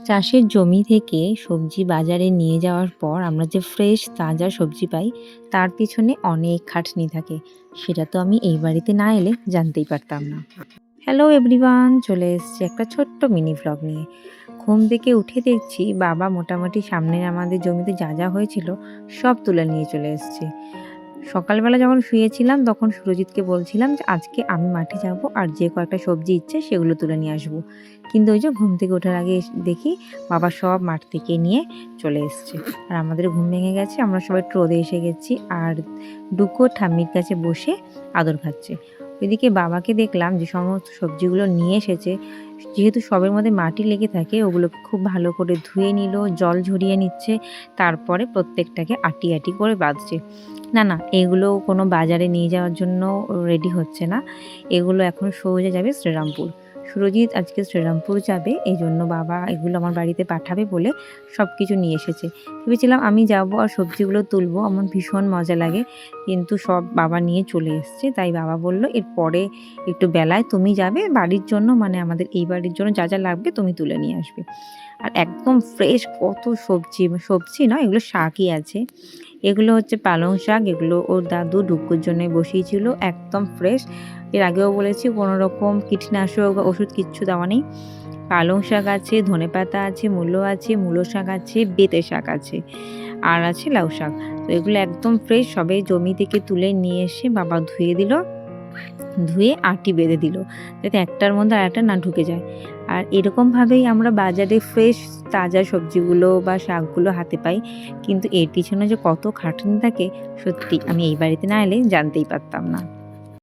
চাষের জমি থেকে সবজি বাজারে নিয়ে যাওয়ার পর আমরা যে ফ্রেশ তাজা সবজি পাই তার পিছনে অনেক খাটনি থাকে। সেটা তো আমি এই বাড়িতে না এলে জানতেই পারতাম না। হ্যালো এভরিওয়ান, চলে এসেছি একটা ছোট্ট মিনি ভ্লগ নিয়ে। ঘুম থেকে উঠে দেখছি বাবা মোটামুটি সামনের আমাদের জমিতে যা যা হয়েছিল সব তুলে নিয়ে চলে এসেছে। সকালবেলা যখন শুয়েছিলাম তখন সুরজিৎকে বলছিলাম যে আজকে আমি মাঠে যাব আর যে কয়েকটা সবজি ইচ্ছে সেগুলো তুলে নিয়ে আসবো। কিন্তু ওই যে ঘুম থেকে ওঠার আগে দেখি বাবা সব মাঠ থেকে নিয়ে চলে এসছে। আর আমাদের ঘুম ভেঙে গেছে, আমরা সবাই রোদে এসে গেছি আর ডুকো ঠাম্মির কাছে বসে আদর খাচ্ছে। ওইদিকে বাবাকে দেখলাম যে সমস্ত সবজিগুলো নিয়ে এসেছে, যেহেতু সবের মধ্যে মাটি লেগে থাকে ওগুলোকে খুব ভালো করে ধুয়ে নিল, জল ঝরিয়ে নিচ্ছে, তারপরে প্রত্যেকটাকে আটি আটি করে বাঁধছে। না, না, এগুলো কোনো বাজারে নিয়ে যাওয়ার জন্য রেডি হচ্ছে না। এগুলো এখন সোজা যাবে শ্রীরামপুর। সুরজিৎ আজকে শ্রীরামপুর যাবে, এইজন্য বাবা এগুলো আমার বাড়িতে পাঠাবে বলে সব কিছু নিয়ে এসেছে। ভেবেছিলাম আমি যাব আর সবজিগুলো তুলবো, আমার ভীষণ মজা লাগে, কিন্তু সব বাবা নিয়ে চলে এসছে। তাই বাবা বলল এরপরে একটু বেলায় তুমি যাবে বাড়ির জন্য, মানে আমাদের এই বাড়ির জন্য যা যা লাগবে তুমি তুলে নিয়ে আসবে। আর একদম ফ্রেশ কত সবজি, সবজি না, এগুলো শাকই আছে। এগুলো হচ্ছে পালং শাক, এগুলো ওর দাদু ডুগ্গুর জন্য বসিয়েছিল, একদম ফ্রেশ। এর আগেও বলেছি কোনো রকম কীটনাশক ওষুধ কিচ্ছু দেওয়া নেই। পালং শাক আছে, ধনেপাতা আছে, মূলো শাক আছে, বেঁতে শাক আছে, আর আছে লাউ শাক। তো এগুলো একদম ফ্রেশ, সবে জমি থেকে তুলে নিয়ে এসে বাবা ধুয়ে দিল, ধুয়ে আটি বেঁধে দিল যাতে একটার মধ্যে আরেকটা না ঢুকে যায়। আর এরকমভাবেই আমরা বাজারে ফ্রেশ তাজা সবজিগুলো বা শাকগুলো হাতে পাই, কিন্তু এর পিছনে যে কত খাটনি থাকে সত্যি আমি এই বাড়িতে না এলে জানতেই পারতাম না।